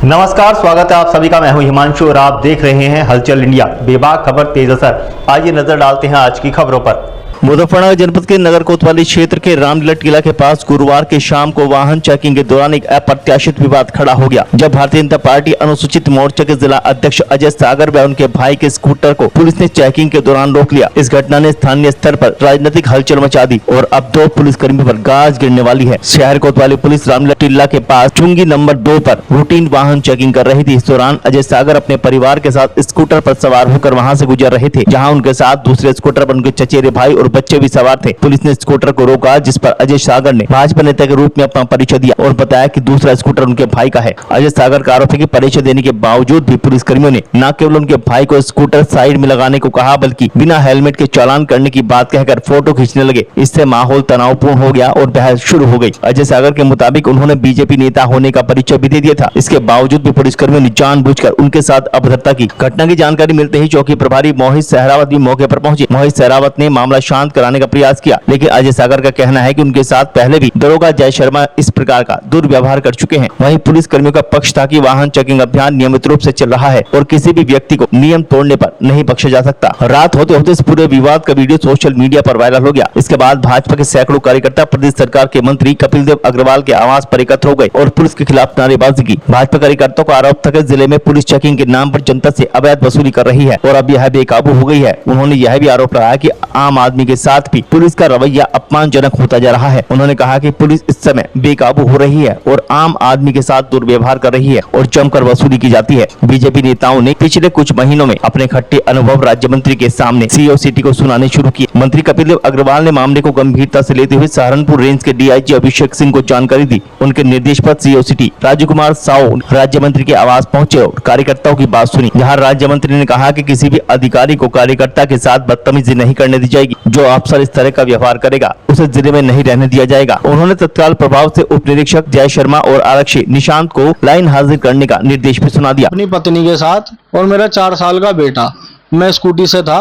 नमस्कार, स्वागत है आप सभी का। मैं हूं हिमांशु और आप देख रहे हैं हलचल इंडिया। बेबाक खबर तेज असर। आइए नजर डालते हैं आज की खबरों पर। मुजफ्फरनगर जनपद के नगर कोतवाली क्षेत्र के रामलीला टीला के पास गुरुवार की शाम को वाहन चेकिंग के दौरान एक अप्रत्याशित विवाद खड़ा हो गया, जब भारतीय जनता पार्टी अनुसूचित मोर्चा के जिला अध्यक्ष अजय सागर व उनके भाई के स्कूटर को पुलिस ने चेकिंग के दौरान रोक लिया। इस घटना ने स्थानीय स्तर पर राजनीतिक हलचल मचा दी और अब 2 पुलिसकर्मियों पर गाज गिरने वाली है। शहर कोतवाली पुलिस रामलीला टीला के पास चुंगी नंबर 2 पर रूटीन वाहन चेकिंग कर रही थी। इस दौरान अजय सागर अपने परिवार के साथ स्कूटर पर सवार होकर वहां से गुजर रहे थे, जहां उनके साथ दूसरे स्कूटर पर उनके चचेरे भाई और बच्चे भी सवार थे। पुलिस ने स्कूटर को रोका, जिस पर अजय सागर ने भाजपा नेता के रूप में अपना परिचय दिया और बताया कि दूसरा स्कूटर उनके भाई का है। अजय सागर का आरोप है कि परिचय देने के बावजूद भी पुलिसकर्मियों ने न केवल उनके भाई को स्कूटर साइड में लगाने को कहा, बल्कि बिना हेलमेट के चालान करने की बात कहकर फोटो खींचने लगे। इससे माहौल तनावपूर्ण हो गया और बहस शुरू हो गई। अजय सागर के मुताबिक उन्होंने बीजेपी नेता होने का परिचय भी दे दिया था। इसके बावजूद भी पुलिसकर्मियों ने जानबूझकर उनके साथ अभद्रता की। घटना की जानकारी मिलते ही चौकी प्रभारी मोहित सहरावत भी मौके पर पहुंचे। मोहित सहरावत ने मामला शांत कराने का प्रयास किया, लेकिन अजय सागर का कहना है कि उनके साथ पहले भी दरोगा जय शर्मा इस प्रकार का दुर्व्यवहार कर चुके हैं। वहीं पुलिस कर्मियों का पक्ष था कि वाहन चेकिंग अभियान नियमित रूप से चल रहा है और किसी भी व्यक्ति को नियम तोड़ने पर नहीं बख्शा जा सकता। रात होते होते इस पूरे विवाद का वीडियो सोशल मीडिया पर वायरल हो गया। इसके बाद भाजपा के सैकड़ों कार्यकर्ता प्रदेश सरकार के मंत्री कपिल देव अग्रवाल के आवास पर एकत्र हो गए और पुलिस के खिलाफ नारेबाजी की। भाजपा कार्यकर्ताओं का आरोप था कि जिले में पुलिस चेकिंग के नाम पर जनता से अवैध वसूली कर रही है और अब यह बेकाबू हो गई है। उन्होंने यह भी आरोप लगाया कि आम आदमी के साथ भी पुलिस का रवैया अपमानजनक होता जा रहा है। उन्होंने कहा कि पुलिस इस समय बेकाबू हो रही है और आम आदमी के साथ दुर्व्यवहार कर रही है और जमकर वसूली की जाती है। बीजेपी नेताओं ने पिछले कुछ महीनों में अपने खट्टे अनुभव राज्य मंत्री के सामने सीओ सिटी को सुनाने शुरू किए। मंत्री कपिल देव अग्रवाल ने मामले को गंभीरता से लेते हुए सहारनपुर रेंज के डीआईजी अभिषेक सिंह को जानकारी दी। उनके निर्देश पर सीओ सिटी राजू कुमार साव राज्य मंत्री के आवास पहुंचे और कार्यकर्ताओं की बात सुनी, जहाँ राज्य मंत्री ने कहा कि किसी भी अधिकारी को कार्यकर्ता के साथ बदतमीजी नहीं करने दी जाएगी। जो अफसर इस तरह का व्यवहार करेगा उसे जिले में नहीं रहने दिया जाएगा। उन्होंने तत्काल प्रभाव से उप निरीक्षक जय शर्मा और आरक्षी निशांत को लाइन हाजिर करने का निर्देश भी सुना दिया। अपनी पत्नी के साथ और मेरा 4 साल का बेटा, मैं स्कूटी से था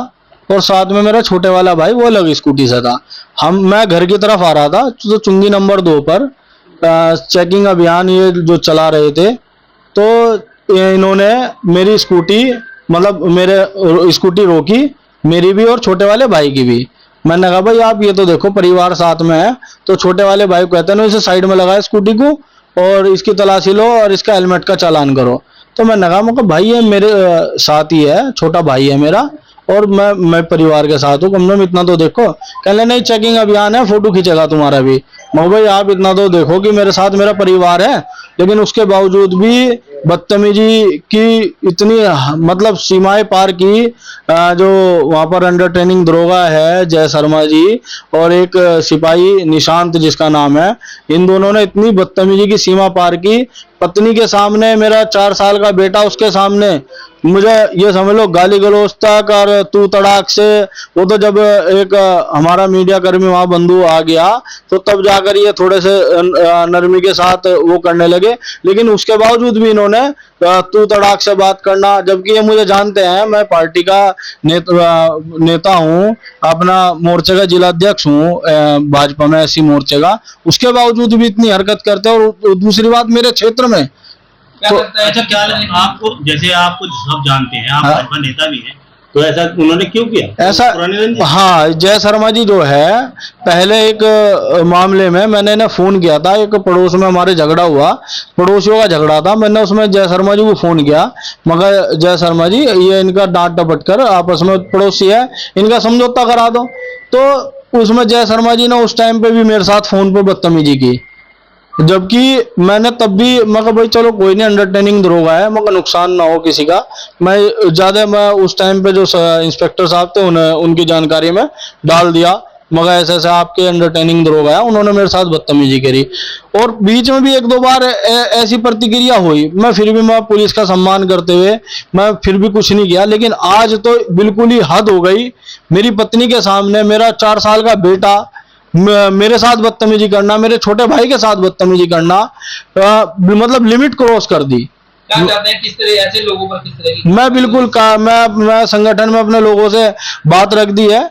और साथ में मेरा छोटे वाला भाई वो अलग स्कूटी से था। मैं घर की तरफ आ रहा था तो चुंगी नंबर 2 पर चेकिंग अभियान ये जो चला रहे थे, तो इन्होंने मेरी स्कूटी मतलब मेरे स्कूटी रोकी, मेरी भी और छोटे वाले भाई की भी। मैंने कहा भाई आप ये तो देखो परिवार साथ में है। तो छोटे वाले भाई को कहते हैं इसे साइड में लगाए स्कूटी को और इसकी तलाशी लो और इसका हेलमेट का चालान करो। तो मैंने कहा भाई ये मेरे साथ ही है, छोटा भाई है मेरा और मैं परिवार के साथ हूँ, कम से कम इतना तो देखो। कहने नहीं चेकिंग अभियान है, फोटो खींचेगा तुम्हारा भी। मैं भाई आप इतना तो देखो कि मेरे साथ मेरा परिवार है, लेकिन उसके बावजूद भी बदतमीजी की इतनी मतलब सीमाएं पार की। जो वहां पर अंडर ट्रेनिंग दरोगा है जय शर्मा जी और एक सिपाही निशांत जिसका नाम है, इन दोनों ने इतनी बदतमीजी की सीमा पार की। पत्नी के सामने, मेरा 4 साल का बेटा उसके सामने, मुझे ये समझ लो गाली गलौज तक और तू तड़ाक से। वो तो जब एक हमारा मीडिया कर्मी वहां बंधु आ गया तो तब जाकर ये थोड़े से नरमी के साथ वो करने लगे, लेकिन उसके बावजूद भी इन्होंने तू तड़ाक से बात करना, जबकि ये मुझे जानते हैं, मैं पार्टी का नेता हूँ, अपना मोर्चे का जिला अध्यक्ष हूँ भाजपा में ऐसी मोर्चे का, उसके बावजूद भी इतनी हरकत करते हैं। और दूसरी बात मेरे क्षेत्र में क्या लगता है? अच्छा, क्या आपको, जैसे आपको सब जानते हैं, आप भाजपा नेता भी हैं, तो ऐसा उन्होंने क्यों किया? ऐसा हाँ, जय शर्मा जी जो है, पहले एक मामले में मैंने इन्हें फोन किया था। एक पड़ोस में हमारे झगड़ा हुआ, पड़ोसियों का झगड़ा था, मैंने उसमें जय शर्मा जी को फोन किया, मगर जय शर्मा जी ये इनका डांट डपट कर आपस में पड़ोसी है, इनका समझौता करा दो। तो उसमें जय शर्मा जी ने उस टाइम पे भी मेरे साथ फोन पे बदतमीजी की, जबकि मैंने तब भी मगर भाई चलो कोई नहीं, अंडरटेनिंग दरोगा है, मगर नुकसान ना हो किसी का। मैं उस टाइम पे जो इंस्पेक्टर साहब थे उनकी जानकारी में डाल दिया, मगर ऐसे ऐसे आपके अंडरटेनिंग दरोगा है, उन्होंने मेरे साथ बदतमीजी करी। और बीच में भी 1-2 बार ऐसी प्रतिक्रिया हुई, मैं पुलिस का सम्मान करते हुए मैं फिर भी कुछ नहीं किया। लेकिन आज तो बिल्कुल ही हद हो गई। मेरी पत्नी के सामने मेरा 4 साल का बेटा मेरे साथ बदतमीजी करना, मेरे छोटे भाई के साथ बदतमीजी करना, मतलब लिमिट क्रॉस कर दी। क्या चाहते हैं, किस तरह ऐसे लोगों पर किस तरह की? मैं बिल्कुल मैं संगठन में अपने लोगों से बात रख दी है।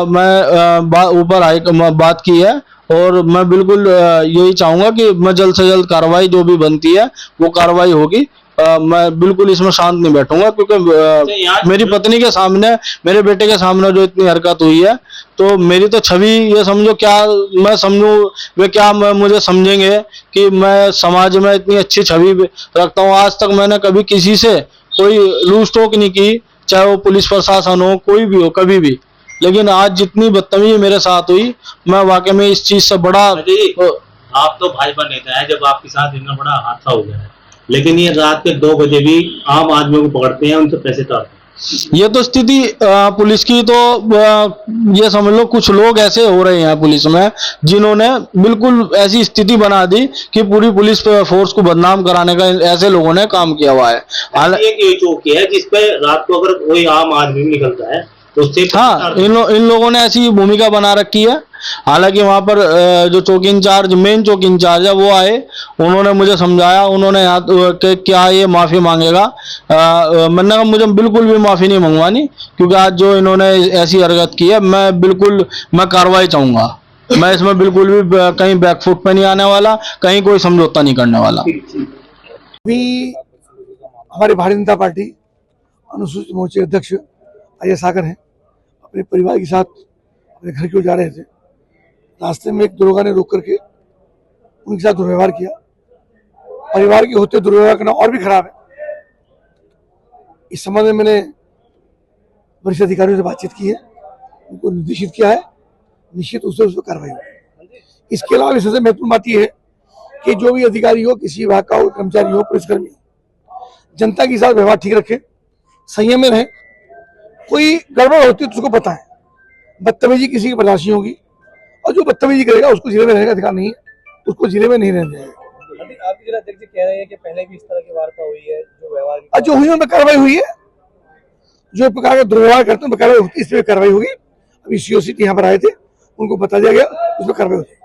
मैं ऊपर बात की है और मैं बिल्कुल यही चाहूंगा कि मैं जल्द से जल्द कार्रवाई जो भी बनती है वो कार्रवाई होगी। मैं बिल्कुल इसमें शांत नहीं बैठूंगा, क्योंकि मेरी पत्नी के सामने, मेरे बेटे के सामने जो इतनी हरकत हुई है, तो मेरी तो छवि, ये समझो क्या मैं समझूं, वे क्या मुझे समझेंगे कि मैं समाज में इतनी अच्छी छवि रखता हूं। आज तक मैंने कभी किसी से कोई लूज टोक नहीं की, चाहे वो पुलिस प्रशासन हो, कोई भी हो, कभी भी। लेकिन आज जितनी बदतमीजी मेरे साथ हुई, मैं वाकई में इस चीज से बड़ा। आप तो भाजपा नेता है, जब आपके साथ इतना बड़ा हादसा हो गया है, लेकिन ये रात के 2 बजे भी आम आदमियों को पकड़ते हैं, उनसे पैसे काटते हैं। ये तो स्थिति पुलिस की, तो ये समझ लो कुछ लोग ऐसे हो रहे हैं पुलिस में, जिन्होंने बिल्कुल ऐसी स्थिति बना दी कि पूरी पुलिस फोर्स को बदनाम कराने का ऐसे लोगों ने काम किया हुआ है। एक ये चौकी है जिसपे रात को अगर कोई आम आदमी निकलता है तो उससे हाँ, इन लोगों ने ऐसी भूमिका बना रखी है। हालांकि वहां पर जो चौकी इंचार्ज, मेन चौकी इंचार्ज है, वो आए, उन्होंने मुझे समझाया, उन्होंने यहाँ कि क्या ये माफी मांगेगा। मैंने कहा मुझे बिल्कुल भी माफी नहीं मंगवानी, क्योंकि आज जो इन्होंने ऐसी हरकत की है, मैं कार्रवाई चाहूंगा। मैं इसमें बिल्कुल भी कहीं बैकफुट पे नहीं आने वाला, कहीं कोई समझौता नहीं करने वाला। अभी हमारी भारतीय जनता पार्टी अनुसूचित मोर्चे अध्यक्ष अजय सागर हैं, अपने परिवार के साथ अपने घर की ओर जा रहे थे। रास्ते में एक दरोगा ने रोक करके उनके साथ दुर्व्यवहार किया। परिवार के होते दुर्व्यवहार करना और भी खराब है। इस संबंध में मैंने वरिष्ठ अधिकारियों से बातचीत की है, उनको निर्देशित किया है, निश्चित रूप से उस पर कार्रवाई होगी। इसके अलावा सबसे महत्वपूर्ण बात यह है कि जो भी अधिकारी हो, किसी विभाग का हो, कर्मचारी हो, पुलिसकर्मी हो, जनता के साथ व्यवहार ठीक रखे, संयम में रहे। कोई गड़बड़ होती है तो उसको पता है, बदतमीजी किसी की बर्दाश्त नहीं होगी, और जो बदतमीजी करेगा उसको जिले में रहने का अधिकार नहीं है, उसको जिले में नहीं रहने देगा। आपके जिला अध्यक्ष कह रहे हैं कि पहले भी इस तरह की वार्ता हुई है, जो व्यवहार जो हुई उनमें कार्रवाई हुई है, जो प्रकार का दुर्व्यवहार करते हैं कार्रवाई होती है, इस पर कार्रवाई होगी। अभी COC यहाँ पर आए थे, उनको बता दिया गया, उस पर कार्रवाई होती है।